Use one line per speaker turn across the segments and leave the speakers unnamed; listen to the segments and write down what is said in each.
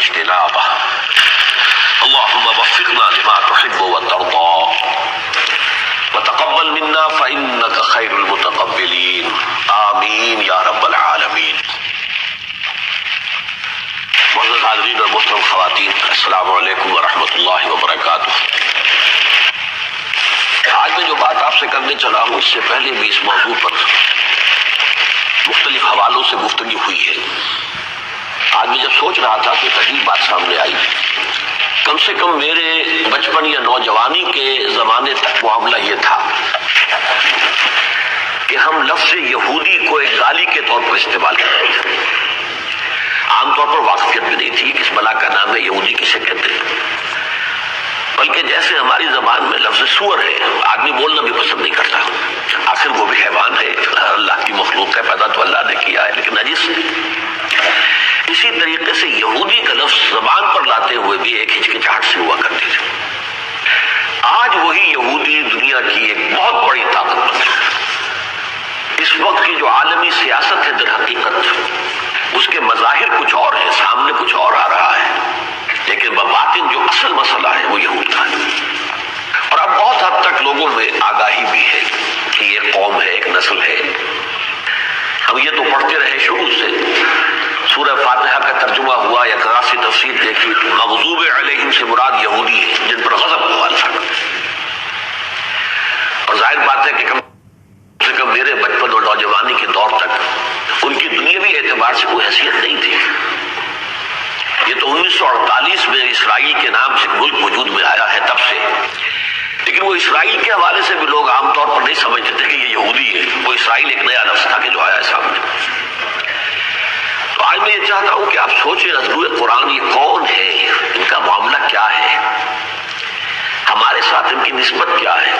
واجتنابه اللهم وفقنا لما تحب وترضى وتقبل منا فإنك خير المتقبلين آمین یا رب العالمین۔ معزز حاضرین اور محترم خواتین، السلام علیکم ورحمۃ اللہ وبرکاتہ۔ آج میں جو بات آپ سے کرنے چلا ہوں، اس سے پہلے بھی اس موضوع پر مختلف حوالوں سے گفتگو ہوئی ہے۔ آج میں جب سوچ رہا تھا کہ عجیب بات سامنے آئی، کم سے کم میرے بچپن یا نوجوانی کے زمانے تک معاملہ یہ تھا کہ ہم لفظ یہودی کو ایک گالی کے طور پر استعمال کرتے تھے۔ عام طور پر واقفیت بھی نہیں تھی کس بلا کا نام ہے یہودی کسے کہتے ہیں، بلکہ جیسے ہماری زبان میں لفظ سور ہے، آدمی بولنا بھی پسند نہیں کرتا، آخر وہ بھی حیوان ہے، اللہ کی مخلوق ہے، پیدا تو اللہ نے کیا ہے لیکن نجس ہے۔ اسی طریقے سے یہودی کا لفظ زبان پر لاتے ہوئے بھی ایک ہچکچاہٹ سے ہوا کرتی تھی۔ آج وہی یہودی دنیا کی ایک بہت بڑی طاقت بن چکا ہے۔ اس وقت کی جو عالمی سیاست ہے در حقیقت اس کے مظاہر کچھ اور ہیں، سامنے کچھ اور آ رہا ہے، لیکن بباطن جو اصل مسئلہ ہے وہ یہود کا ہے۔ اور اب بہت حد تک لوگوں میں آگاہی بھی ہے کہ یہ قوم ہے، ایک نسل ہے۔ ہم یہ تو پڑھتے رہے شروع سے، سورہ فاتحہ کا ترجمہ ہوا یا قرآن سے تفسیر دیکھی، مغضوب علیہم سے مراد یہودی ہے جن پر غضب ہوا اللہ کا۔ اور ظاہر بات ہے کہ کم سے کم میرے بچپن اور نوجوانی کے دور تک ان کی دنیاوی اعتبار سے کوئی حیثیت نہیں تھی۔ یہ تو 1948 میں اسرائیل کے نام سے ملک وجود میں آیا ہے تب سے، لیکن وہ اسرائیل کے حوالے سے بھی لوگ عام طور پر نہیں سمجھتے تھے کہ یہ یہودی ہے۔ وہ اسرائیل ایک نیا لفظ تھا کہ جو آیا ہے سامنے۔ تو آج میں یہ چاہتا ہوں کہ آپ سوچیں نزول قرآن یہ کون ہے، ان کا معاملہ کیا ہے، ہمارے ساتھ ان کی نسبت کیا ہے،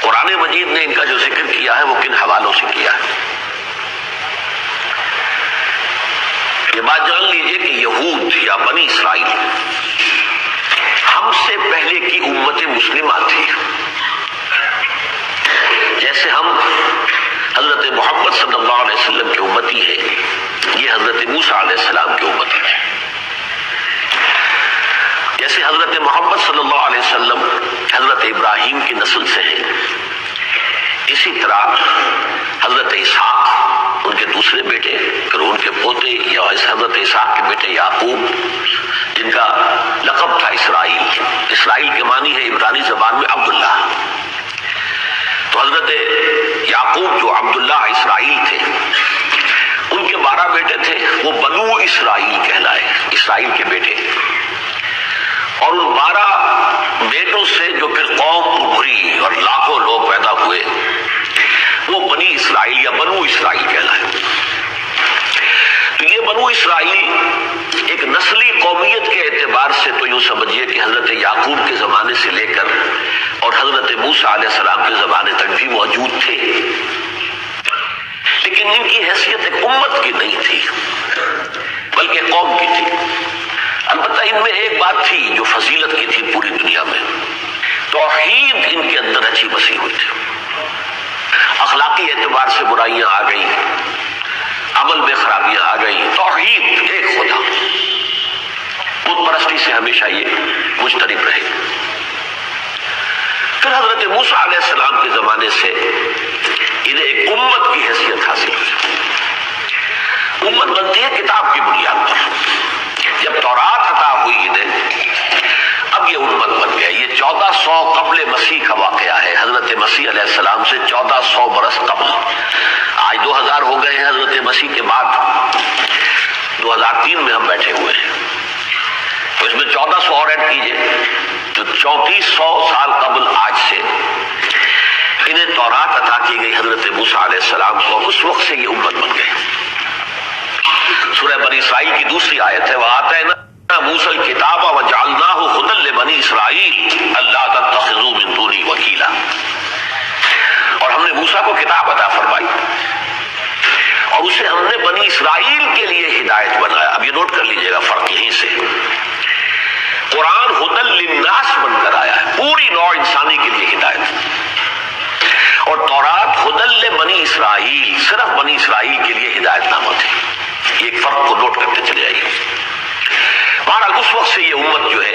قرآن مجید نے ان کا جو ذکر کیا ہے وہ کن حوالوں سے کیا ہے۔ یہ بات جان لیجئے کہ یہود یا بنی اسرائیل ہم سے پہلے کی امت مسلمہ تھی۔ جیسے ہم حضرت محمد صلی اللہ علیہ وسلم کے امتی ہے، یہ حضرت موسیٰ علیہ السلام کے امتی ہے۔ جیسے حضرت محمد صلی اللہ علیہ وسلم حضرت ابراہیم کی نسل سے ہیں، اسی طرح حضرت اسحاق ان کے دوسرے بیٹے، پھر ان کے پوتے یا حضرت اسحاق کے بیٹے یعقوب جن کا لقب تھا اسرائیل۔ اسرائیل کے معنی ہے عبرانی زبان میں عبداللہ۔ تو حضرت یعقوب جو عبداللہ اسرائیل تھے، ان کے 12 بیٹے تھے، وہ بنو اسرائیل کہلائے، اسرائیل کے بیٹے۔ اور ان 12 بیٹوں سے جو پھر قوم ابھری اور لاکھوں لوگ پیدا ہوئے، وہ بنی اسرائیل یا بنو اسرائیل کہلائے۔ تو یہ بنو اسرائیل ایک نسلی قومیت کے اعتبار سے تو یوں سمجھیے کہ حضرت یعقوب کے زمانے سے لے کر اور حضرت موسیٰ علیہ السلام کے زمانے تک بھی موجود تھے، لیکن ان کی حیثیت ایک امت کی نہیں تھی بلکہ قوم کی تھی۔ البتہ ان میں ایک بات تھی جو فضیلت کی تھی پوری دنیا میں، توحید ان کے اندر اچھی بسی ہوئی تھی۔ اخلاقی اعتبار سے برائیاں آ گئیں، عمل میں خرابیاں آ گئیں، توحید ایک خدا، بت پرستی سے ہمیشہ یہ مجتنب رہے۔ پھر حضرت موسیٰ علیہ السلام کے زمانے سے انہیں ایک امت کی حیثیت حاصل ہوئی۔ امت بنتی ہے کتاب کی بنیاد پر۔ جب تورات عطا ہوئی انہیں، اب یہ امت بن گیا۔ یہ 1400 قبل مسیح کا واقعہ ہے، حضرت مسیح علیہ السلام سے 1400 برس قبل۔ آج 2000 ہو گئے ہیں حضرت مسیح کے بعد، 2003 میں ہم بیٹھے ہوئے ہیں، تو اس میں 1400 اور ایڈ کیجئے تو 3400 سال قبل آج سے انہیں تورات عطا کی گئی حضرت موسیٰ علیہ السلام کو۔ اس وقت سے یہ امت بن گئی۔ سورہ بنی اسرائیل کی دوسری آیت ہے، وَآتَيْنَا مُوسَى الْكِتَابَ وَجَعَلْنَاهُ هُدًى لِبَنِي إِسْرَائِيلَ أَلَّا تَتَّخِذُوا مِن دُونِي وَكِيلًا۔ اور ہم نے موسیٰ کو کتاب عطا فرمائی اور اسے ہم نے بنی اسرائیل کے لیے ہدایت بنایا۔ اب یہ نوٹ کر لیجئے گا فرق یہیں سے، قرآن ہدی للناس بن کر آیا ہے، پوری نوع انسانی کے لیے ہدایت، اور تورات ہدی لبنی اسرائیل صرف بنی اسرائیل کے لیے ہدایت نامہ تھی۔ یہ ایک فرق کو نوٹ کرتے چلے آئیے۔ بہرحال اس وقت سے یہ امت جو ہے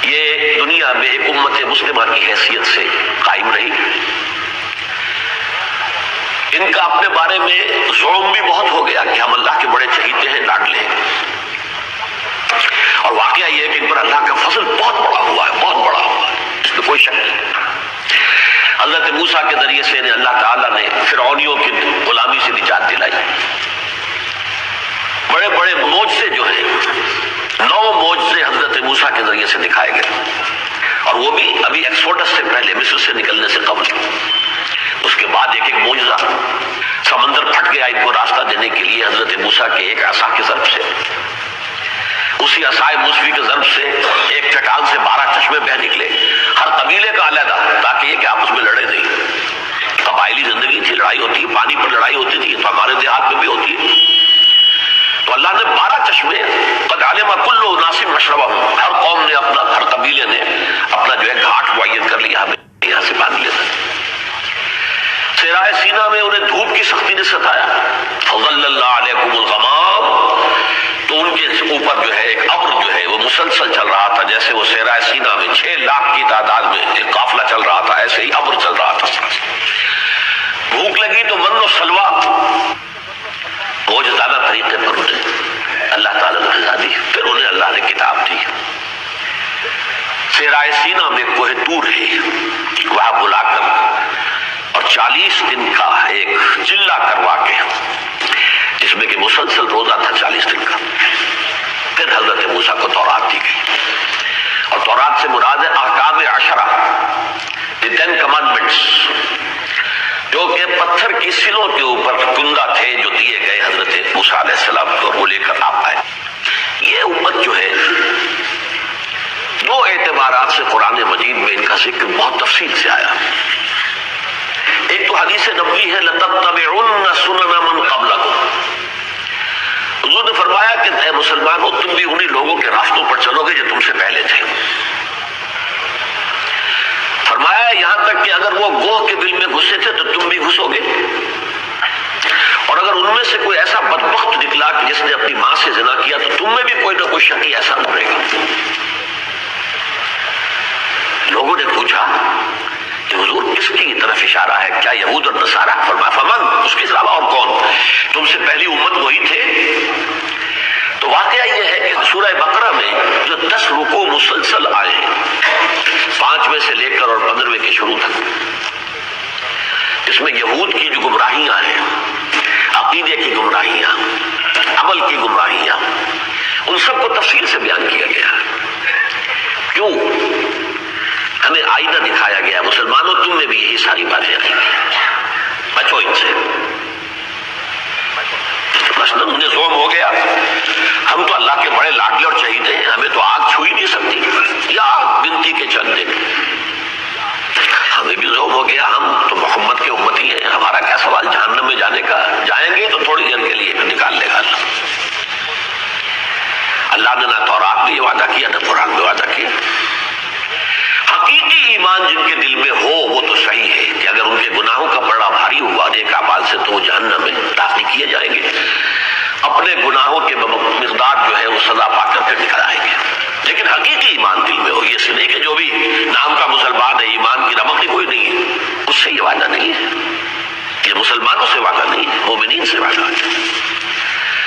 یہ دنیا میں ایک امت مسلمہ کی حیثیت سے قائم رہی. ان کا اپنے بارے میں ظلم بھی بہت ہو گیا کہ ہم اللہ کے بڑے چہیتے ہیں، لاڈلے ہیں. اور واقعہ یہ ہے کہ ان پر اللہ کا فضل بہت بڑا ہوا ہے، بہت بڑا ہوا ہے، اس میں کوئی شک نہیں. حضرت موسیٰ کے ذریعے سے اللہ تعالیٰ نے فرعونیوں کی غلامی سے نجات دلائی. بڑے بڑے معجزے جو ہیں 9 معجزے حضرت موسیٰ کے ذریعے سے دکھائے گئے، اور وہ بھی ابھی ایکسوڈس سے پہلے، مصر سے نکلنے سے قبل. اس کے بعد ایک ایک معجزہ. سمندر پھٹ گیا ان کو راستہ دینے کے لیے حضرت موسیٰ کے ایک عصا کے ضرب سے. اسی عصائے موسوی کے ضرب سے ایک چٹان سے 12 چشمے بہہ نکلے، ہر قبیلے کا علیحدہ، تاکہ یہ کہ آپس میں لڑے نہیں. قبائلی زندگی تھی، لڑائی ہوتی، پانی پر لڑائی ہوتی تھی، تو ہمارے دیہات میں بھی ہوتی ہے. تو اللہ نے 12 چشمے، قد علم کل اناس مشربہم، ہر قوم نے اپنا، ہر قبیلے نے اپنا جو ہے گھاٹ معین کر لیا، ہمیں یہاں سے باندھ لینا. صحرائے سینا میں انہیں دھوپ کی سختی نے ستایا. فظللنا علیکم الغمام، تو ان کے اوپر جو ہے ایک ابر جو ہے وہ مسلسل چل رہا تھا، جیسے وہ صحرائے سینا میں 6 لاکھ کی تعداد میں ایک قافلہ چل رہا تھا، ایسے ہی ابر چل رہا تھا. بھوک لگی تو من و سلوا، معجزانہ طریقے پر انہیں اللہ تعالیٰ نے غذا دی. پھر انہیں اللہ نے کتاب دی. صحرائے سینا میں کوہ طور ہے، وہاں بلا کر اور 40 دن کا ایک چلہ کروا کے، جس میں کہ مسلسل روزہ تھا 40 دن کا. پھر حضرت موسیٰ کو تورات دی گئی، اور تورات سے مراد ہے احکام 10، دی 10 کمانڈمنٹس، جو کہ پتھر کی سلوں کے اوپر کندہ تھے، جو دیے گئے حضرت موسیٰ علیہ السلام کو، وہ لے کر آپ آئے. یہ امت جو ہے 2 اعتبارات سے قرآن مجید میں ان کا ذکر بہت تفصیل سے آیا. ایک تو حدیث نبوی ہے لَتَتَّبِعُنَّ سُنَنَ مَنْ قَبْلَكُمْ. حضور نے فرمایا کہ اے مسلمانوں، تم بھی انہی لوگوں کے راستوں پر چلو گے جو تم سے پہلے تھے. فرمایا یہاں تک کہ اگر وہ گوہ کے دل میں گھسے تھے تو تم بھی گھسو گے، اور اگر ان میں سے کوئی ایسا بدبخت نکلا کہ جس نے اپنی ماں سے زنا کیا تو تم میں بھی کوئی نہ کوئی شقی ایسا مرے گا. لوگوں نے پوچھا کہ حضور کس کی طرف اشارہ ہے، کیا یہود اور نصارہ؟ فرمایا فمن، اس کے علاوہ اور کون؟ تم سے پہلی امت وہی تھے. تو واقعہ یہ ہے کہ سورہ بقرہ میں جو 10 رکوع مسلسل آئے ہیں، 5ویں سے لے کر اور 15ویں کے شروع تک، اس میں یہود کی جو گمراہیاں ہیں، عقیدے کی گمراہیاں، عمل کی گمراہیاں، ان سب کو تفصیل سے بیان کیا گیا. کیوں؟ ہمیں آئینہ دکھایا گیا، مسلمانوں تم میں بھی یہی ساری باتیں آئیں گی، بچو ان سے. مثلا انہیں ظلم ہو گیا، ہم تو اللہ کے بڑے لاڈلے اور چہیتے ہیں، ہمیں تو آگ چھو ہی نہیں سکتی، یا گنتی کے چند دن. ہمیں بھی ظلم ہو گیا، ہم تو محمد کے امتی ہیں، ہمارا کیا سوال جہنم میں جانے کا، جائیں گے تو تھوڑی دیر کے لیے نکال لے گا. اللہ نے نہ تورات میں یہ وعدہ کیا نہ قرآن میں وعدہ کیا. حقیقی ایمان جن کے دل میں ہو وہ تو صحیح ہے کہ اگر ان کے گناہوں کا پڑا بھاری ہوا نیک اعمال سے تو وہ جہنم میں داخل کیے جائیں گے، اپنے گناہوں کے مقدار جو ہے وہ سزا پا کر پھر نکل آئیں گے. لیکن حقیقی ایمان دل میں ہو، یہ سنے کہ جو بھی نام کا مسلمان ہے ایمان کی رمق کوئی نہیں ہے، اس سے یہ وعدہ نہیں ہے. یہ مسلمانوں سے وعدہ نہیں ہے، مومنین سے وعدہ ہے.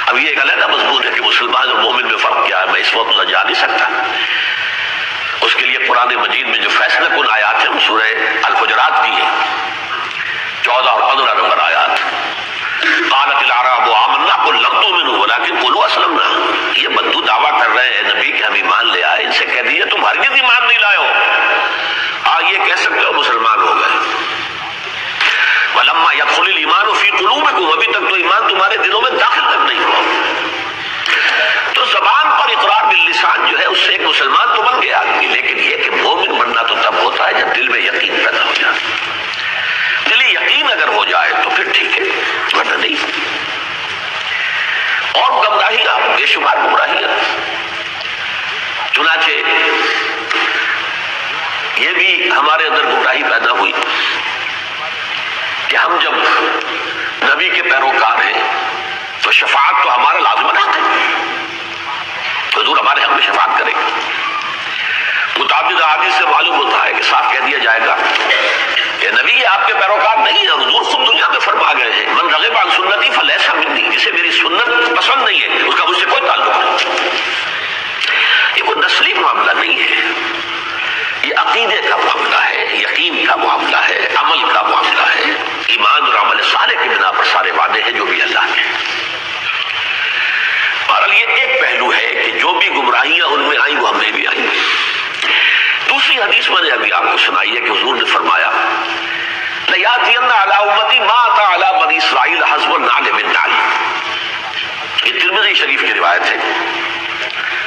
اب یہ ایک علیحدہ مضمون ہے کہ مسلمان اور مومن میں فرق کیا ہے، میں اس وقت جا نہیں سکتا. اس کے لیے قرآن مجید میں جو فیصلہ کن آیات ہیں سورہ الحجرات کی ہے، 14 اور 15 نمبر آیات. قالت الاعراب آمنا قل لم تؤمنوا ولكن قولوا اسلمنا. یہ بدو دعویٰ کر رہے ہیں نبی کہ ہم ایمان لے آئے، ان سے کہہ دیجیے تم ہرگز ایمان نہیں لائے ہو، یہ کہہ سکتے ہو مسلمان ہو گئے. ولما يدخل الايمان في قلوبكم، ابھی تک تو ایمان تمہارے دلوں میں داخل تک نہیں ہوا. تو زبان پر اقرار باللسان جو ہے اس سے ایک مسلمان تو بن گیا آدمی، لیکن یہ کہ مومن بننا تو تب ہوتا ہے جب دل میں یقین پیدا ہو جائے. دلی یقین اگر ہو جائے تو پھر ٹھیک ہے، ورنہ نہیں. اور گمراہیاں بے شمار گمراہیاں. چنانچہ یہ بھی ہمارے اندر گمراہی پیدا ہوئی کہ ہم جب نبی کے پیروکار ہیں تو شفاعت تو ہمارا لازم حق ہے. گئے ہیں، من رغب عن سنتی فلیس منی، جسے میری سنت پسند نہیں ہے اس کا مجھ سے کوئی تعلق نہیں۔ یہ کوئی نسلی معاملہ نہیں ہے، یہ عقیدے کا معاملہ ہے، یقین کا معاملہ ہے، عمل کا معاملہ ہے، ایمان اور عمل صالح کی بنا پر سارے وعدے ہیں جو بھی اللہ کے۔ بہرحال یہ ایک پہلو ہے کہ جو بھی گمراہیاں ان میں آئیں وہ ہم میں بھی آئیں گی۔ دوسری حدیث میں نے ابھی آپ کو سنائی ہے کہ حضور نے فرمایا لَيَأْتِيَنَّ عَلَىٰ أُمَّتِي مَا أَتَىٰ عَلَىٰ بَنِي إِسْرَائِيلَ حَسْبُ النَّعْلِ بِالنَّعْلِ۔ یہ ترمذی شریف کی روایت ہے،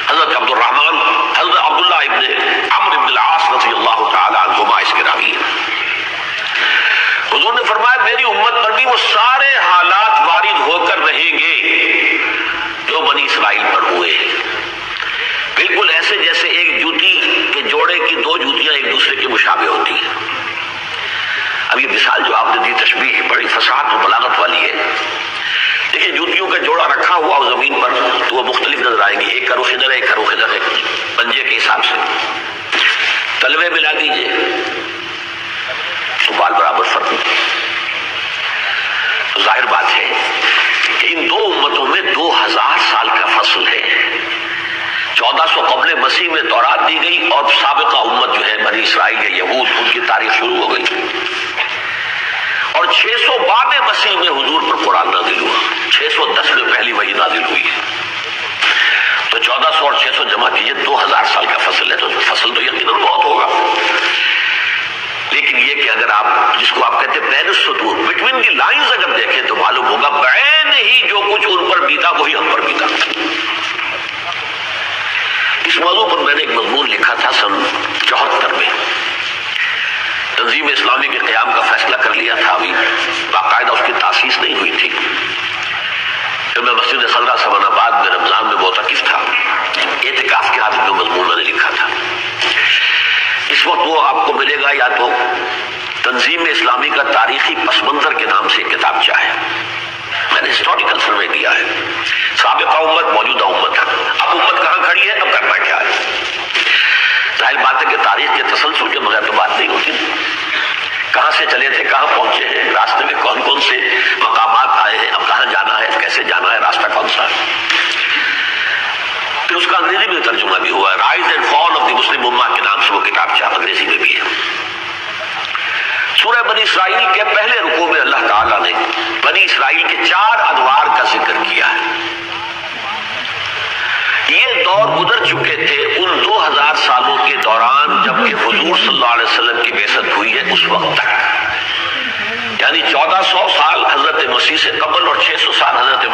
حضرت عبداللہ ابن عمرو ابن العاص رضی اللہ تعالی عنہما اس کے راوی ہیں۔ حضور نے فرمایا میری امت پر بھی وہ سارے حالات وارد ہو کر رہیں گے جو بنی اسرائیل پر ہوئے ہیں، بالکل ایسے جیسے ایک جوتی کے جوڑے کی دو جوتیاں ایک دوسرے کے مشابہ ہوتی ہیں۔ اب یہ مثال جو آپ نے دی تشبیہ بڑی فصاحت و بلاغت والی ہے۔ دیکھیں جوتیوں کا جوڑا رکھا ہوا زمین پر تو وہ مختلف نظر آئیں گے، ایک کا رخ ادھر ہے ایک کا رخ ادھر ہے، پنجے کے حساب سے تلوے ملا دیجئے تو بال برابر فرق نہیں۔ ظاہر بات ہے کہ ان دو امتوں میں 2000 سال کا فصل ہے۔ 1400 قبل مسیح میں تورات دی گئی اور سابقہ امت جو ہے بنی اسرائیل یا یہود ان کی تاریخ شروع ہو گئی، اور 600 بعد مسیح میں حضور پر قرآن نازل ہوا، 610 میں پہلی وحی نازل ہوئی ہے۔ تو 1400 اور 600 جمع کیجئے 2000 سال کا فصل ہے، تو فصل تو یقیناً بہت ہوگا۔ لیکن یہ کہ اگر آپ جس کو آپ کہتے ہیں بین السطور، بٹوین دی لائنز اگر دیکھیں تو معلوم ہوگا بعین ہی جو کچھ ان پر بیتا وہی ہم پر بیتا۔ اس موضوع پر میں نے ایک مضمون لکھا تھا سن 74 میں، تنظیم اسلامی کے قیام کا فیصلہ کر لیا تھا، ابھی باقاعدہ اس کی تاسیس نہیں ہوئی تھی۔ پھر میں مسجد خضرہ سمن آباد میں رمضان میں معتکف تھا، اعتکاف کے حالت میں مضمون میں نے لکھا تھا۔ اس وقت وہ آپ کو ملے گا یا تو تنظیم اسلامی کا تاریخی پس منظر کے نام سے کتاب چاہے، میں نے ہسٹوریکل سروے دیا ہے، سابقہ امت موجودہ امت، اب امت کہاں کھڑی ہے، اب کرنا کیا ہے۔ ظاہر بات ہے کہ تاریخ کے تسلسل کے بغیر تو بات نہیں ہوتی، کہاں سے چلے تھے کہاں پہنچے ہیں، راستے میں کون کون سے مقامات آئے ہیں، اب کہاں جانا ہے، کیسے جانا ہے، راستہ کون سا ہے۔ پھر اس کا انگریزی میں ترجمہ بھی ہوا ہے، rise and fall of the Muslim امہ کے نام سے وہ کتاب چاہ انگریزی میں بھی ہے۔ سورہ بنی اسرائیل کے پہلے رکوع میں اللہ تعالیٰ نے بنی اسرائیل کے 4 ادوار کا ذکر کیا ہے۔ یہ دور گزر چکے تھے ان 2000 سالوں کے دوران جب کہ حضور صلی اللہ علیہ وسلم کی بعثت ہوئی ہے اس وقت تک، یعنی 1400 سال حضرت مسیح سے قبل اور 600 سال حضرت